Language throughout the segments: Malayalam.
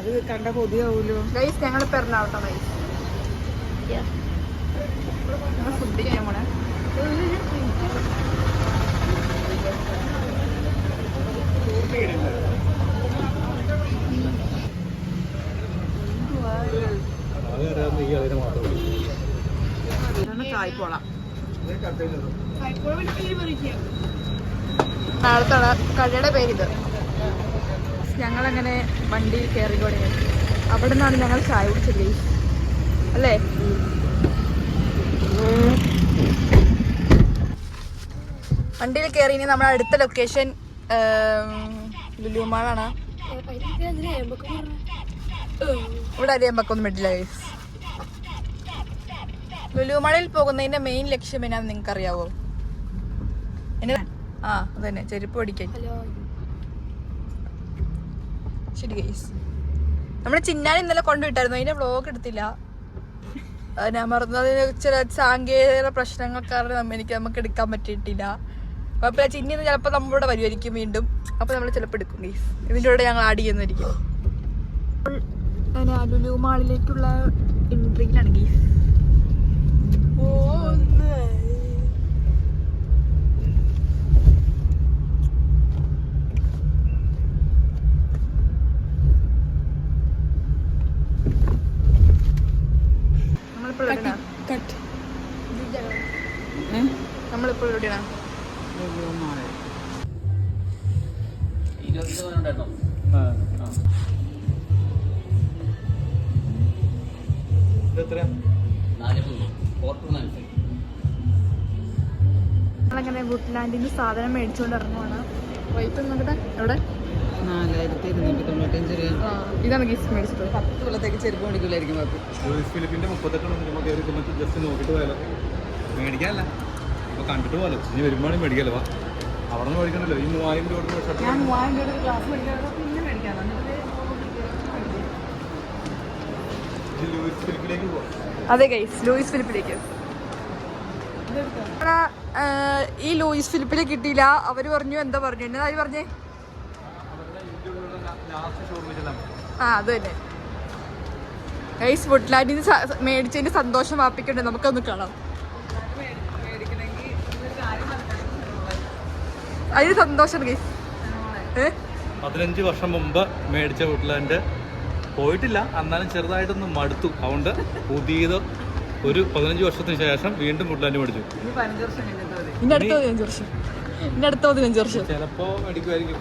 അത് കണ്ട കൊതിയാവൂലോ ഗൈസ്. ഞങ്ങളിപ്പോ എറണാകുളത്താ ഗൈസ്. ഫുഡ് കഴിക്കാൻ പോണേ. കായ്പോള നാളത്തെ കടയുടെ പേരിത്. ഞങ്ങളങ്ങനെ വണ്ടിയിൽ കയറി തുടങ്ങി. അവിടെ നിന്നാണ് ഞങ്ങൾ ചായ കുടിച്ചത് അല്ലേ? വണ്ടിയിൽ കയറി. ഇനി നമ്മുടെ അടുത്ത ലൊക്കേഷൻ ലുലു മാളാണ്. ഇവിടെ അരിയമ്പക്കൊന്നും വിടില്ല ഗൈസ്. ലുലു മാളിൽ പോകുന്നതിന്റെ മെയിൻ ലക്ഷ്യം എന്നാന്ന് നിങ്ങൾക്ക് അറിയാവോ? അതന്നെ ചെരുപ്പ് പഠിക്കാൻ. ശരി ഗൈസ്. നമ്മുടെ ചിന്നാൻ ഇന്നലെ കൊണ്ടുവിട്ടായിരുന്നു. അതിന്റെ വ്ലോഗ് എടുത്തില്ല. ഞാൻ മറന്നത് ചില സാങ്കേതിക പ്രശ്നങ്ങൾ കാരണം നമുക്ക് എടുക്കാൻ പറ്റിയിട്ടില്ല. കുഴപ്പമില്ല. ചിന്നിന്ന് ചിലപ്പോൾ നമ്മളിവിടെ വരുമായിരിക്കും വീണ്ടും. അപ്പോൾ നമ്മൾ ചിലപ്പോൾ എടുക്കും ഗൈസ്. ഇതിൻ്റെ കൂടെ ഞങ്ങൾ ആഡ് ചെയ്യുന്നതായിരിക്കും. ലുലു മാളിലേക്കുള്ള എൻട്രിയിലാണ് ഗൈസ്. നമ്മളിപ്പോൾ എവിടെയാണ്? നമ്മളങ്ങനെ വുഡ്ലാൻഡിന് സാധനം മേടിച്ചുകൊണ്ട് ഇറങ്ങുവാണ്. വൈപ്പ് നോക്കട്ടെ എവിടെ? 4295 രൂപ. ഇതാണ് ഗിഫ്റ്റ് മേടിച്ചത്. 10 കൊല്ലത്തേക്ക് ചെരുപ്പ് മേടിക്കില്ലായിരിക്കും. ഫിലിപ്പിന്റെ 38 ജസ്റ്റ് നോക്കിട്ട് പോയാലോ? മേടിക്കാനല്ല, അപ്പൊ കണ്ടിട്ട് പോലോ. ഇനി വരുമ്പോഴാണ് മേടിക്കാലോ. അവിടെ നിന്ന് മേടിക്കണല്ലോ. ഈ 3000 രൂപ ഞാൻ 3000 രൂപ ഗ്ലാസ് മേടിക്കാതെ പിന്നെ മേടിക്കാതെ ലൂയിസ് ഫിലിപ്പിലേക്ക് പോവാം. അതെ ഗൈസ്, ലൂയിസ് ഫിലിപ്പിലേക്ക്. ഈ ലൂയിസ് ഫിലിപ്പിൽ കിട്ടിയില്ല. അവര് പറഞ്ഞു, എന്താ പറഞ്ഞു, എന്നതാ പറഞ്ഞേ? അത് തന്നെ ഗൈസ്. വുഡ്ലാൻഡിന് മേടിച്ചതിന്റെ സന്തോഷം വാപ്പിക്കണ്ടേ? നമുക്കൊന്ന് കാണാം. അതിന് സന്തോഷം ഗൈസ്. 15 വർഷം മുമ്പ് മേടിച്ച വുഡ്ലാൻഡ് പോയിട്ടില്ല. എന്നാലും ചെറുതായിട്ടൊന്ന് മടുത്തു. അതുകൊണ്ട് പുതിയത് ഒരു 15 വർഷത്തിന് ശേഷം വീണ്ടും വുഡ്ലാൻഡ് മേടിച്ചു. ഇനി അടുത്ത 15 വർഷം. ചിലപ്പോ മേടിക്കുമായിരിക്കും.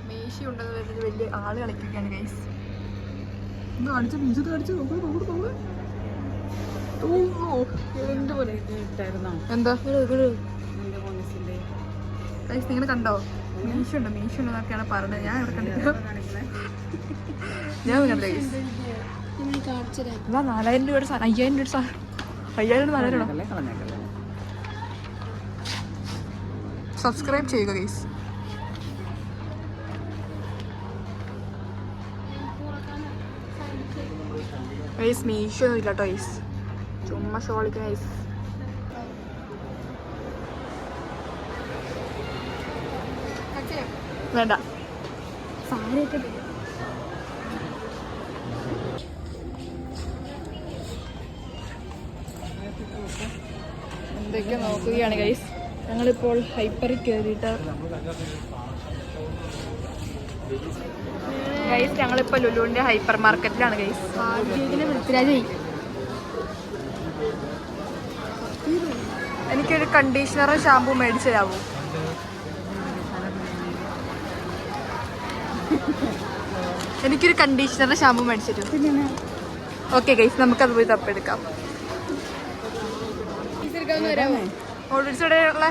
മീശ ഉണ്ടെന്ന് വലിയ ആള് കളിക്കുകയാണ് ഗൈസ്. എന്താ നിങ്ങൾ കണ്ടോ? മീശുണ്ട് എന്നൊക്കെയാണ് പറഞ്ഞത്. ഞാൻ ഇവിടെ കണ്ടില്ല. ഞാൻ കണ്ടേ 4000 രൂപയുടെ സാധനം, 5000 രൂപയുടെ സാധനം. 5000 നല്ല രൂപ. സബ്സ്ക്രൈബ് ചെയ്യുക ഗൈസ്. ഗൈസ് മീശോ ഇല്ല കേട്ടോ ഗൈസ്. ചുമ്മാ ഷോളിക്കുന്ന ഗൈസ്. വേണ്ട സാരിയൊക്കെ എന്തൊക്കെ നോക്കുകയാണ് ഗൈസ്. ഞങ്ങളിപ്പോൾ ഹൈപ്പറിൽ കയറിയിട്ട് ഗൈസ്, ഞങ്ങളിപ്പോൾ ലുലുവിൻ്റെ ഹൈപ്പർ മാർക്കറ്റിലാണ് ഗൈസ്. എനിക്കൊരു കണ്ടീഷണറും ഷാമ്പൂ മേടിച്ചു തരാമോ? എനിക്കൊരു കണ്ടീഷണറും ഷാമ്പൂ മേടിച്ചു തരും. ഓക്കെ ഗൈസ്, നമുക്കത് പോയി തപ്പെടുക്കാം. ഓടിച്ചോടെയുള്ള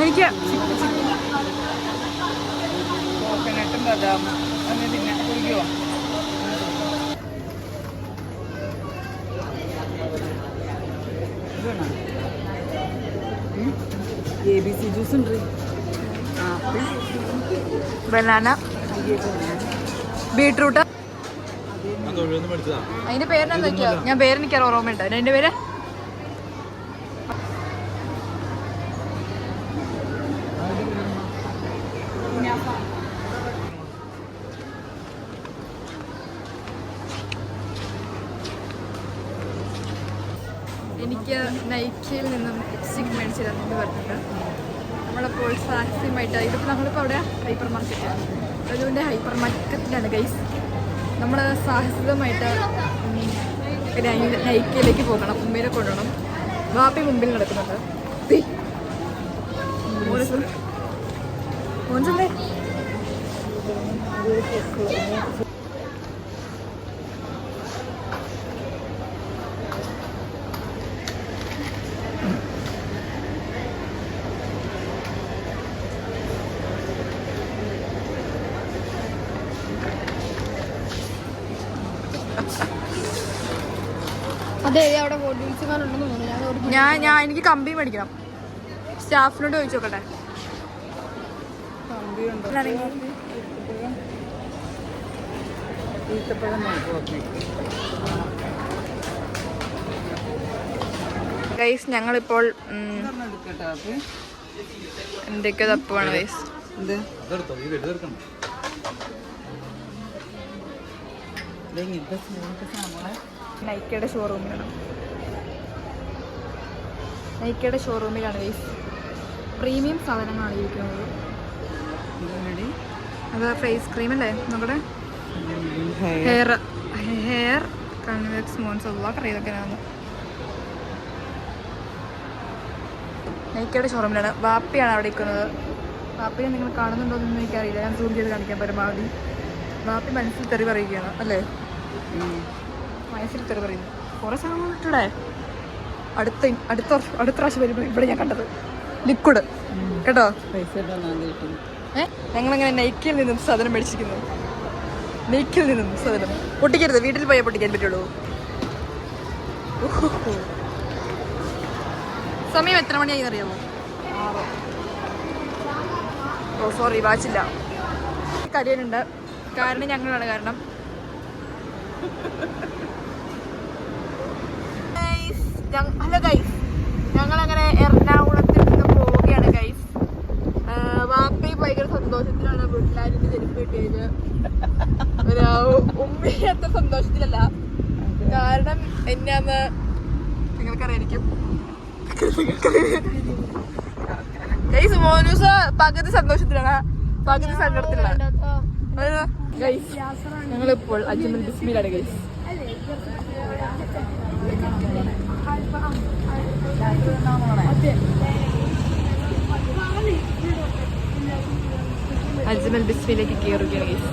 എനിക്ക് ബദാം അങ്ങനെ പിന്നെ കുടിക്കുമോ? ABC ജ്യൂസ് ഉണ്ട്, ആപ്പിൾ, ബനാന, ബീട്രൂട്ട്. മേടിച്ചതാ. അതിന്റെ പേരെന്തൊക്കെയാ? ഞാൻ പേരെനിക്ക് ഓർമ്മയുണ്ട്. അതിന്റെ പേര് എനിക്ക് നൈക്കിയിൽ നിന്നും ലിപ്സ്റ്റിക് മേടിച്ചു തന്നു പറഞ്ഞിട്ട് നമ്മളപ്പോൾ സാക്സിയുമായിട്ട് ഇതിപ്പോൾ നമ്മളിപ്പോൾ അവിടെ ഹൈപ്പർ മാർക്കറ്റാണ്. അതുകൊണ്ട് ഹൈപ്പർ മാർക്കറ്റിലാണ് ഗൈസ്. നമ്മൾ സാഹസികമായിട്ട് നൈക്കിയിലേക്ക് പോകണം, മുംബൈയിലേക്ക് കൊണ്ടുപോകണം. വാപ്പി മുമ്പിൽ നടക്കുന്നുണ്ട്. മോൻസല്ലേ അതെ, അവിടെ ഉണ്ടെന്ന് തോന്നുന്നു. ഞാൻ എനിക്ക് കമ്പി മേടിക്കണം. സ്റ്റാഫിനോട് ചോദിച്ചു നോക്കട്ടെ. ഗൈസ് ഞങ്ങളിപ്പോൾ എന്തൊക്കെ തപ്പുവാണ് ഗൈസ്. നൈക്കയുടെ ഷോറൂമിലാണ്. നൈക്കയുടെ ഷോറൂമിലാണ് ഗൈസ്. പ്രീമിയം സാധനങ്ങളാണ് ഇരിക്കുന്നത്. അത് ഫേസ് ക്രീം അല്ലേ നമ്മുടെ ഹെയർ കൺവെക്സ് മോൺസ് ഒക്കെ ഇതൊക്കെയാണ്. നൈക്കയുടെ ഷോറൂമിലാണ്. വാപ്പിയാണ് അവിടെ ഇരിക്കുന്നത്. വാപ്പിയെ നിങ്ങൾ കാണുന്നുണ്ടോ എന്നൊന്നും എനിക്കറിയില്ല. ഞാൻ സൂം ചെയ്ത് കാണിക്കാൻ പരമാവധി. വാപ്പി മനസ്സിൽ തെറി പറയുകയാണ് അല്ലേ? മനസ്സിൽ തെറി പറയുന്നു. കുറേ സാധനം ഇട്ടൂടെ. അടുത്ത പ്രാവശ്യം വരുമ്പോൾ ഇവിടെ ഞാൻ കണ്ടത് ലിക്വിഡ് കേട്ടോ. ഞങ്ങളങ്ങനെ നൈക്കിൽ നിന്നും സാധനം മേടിച്ചിരിക്കുന്നു. നൈക്കിൽ നിന്നും സാധനം പൊട്ടിക്കരുത്, വീട്ടിൽ പോയാൽ പൊട്ടിക്കാൻ പറ്റുള്ളൂ. സമയം എത്ര മണിയായി അറിയാമോ? ഓ സോറി, വാച്ചില്ല. കരിയനുണ്ട്. കാരണം ഞങ്ങളാണ് കാരണം. ഹലോ ഗൈസ്, ഞങ്ങളങ്ങനെ എറണാകുളത്തിൽ നിന്ന് പോവുകയാണ് ഗൈസ്. വാപ്പി ഭയങ്കര സന്തോഷത്തിലാണ്. വീട്ടിലാരിന്റെ ചെരുപ്പ് കിട്ടിയത്. ഉമ്മയത്തെ സന്തോഷത്തിലല്ല, കാരണം എന്നാന്ന് നിങ്ങൾക്കറിയായിരിക്കും. ഗൈസ് മോനൂസ് പകുതി സന്തോഷത്തിലാണ്, പകുതി സങ്കടത്തിലാണ്. ഗൈസ് ഞങ്ങളിപ്പോൾ അജ്മൽ ബിസ്മിയിലാണ് ഗൈസ്. അജ്മൽ ബിസ്മിയിലേക്ക് കയറുകയാണ് ഗൈസ്.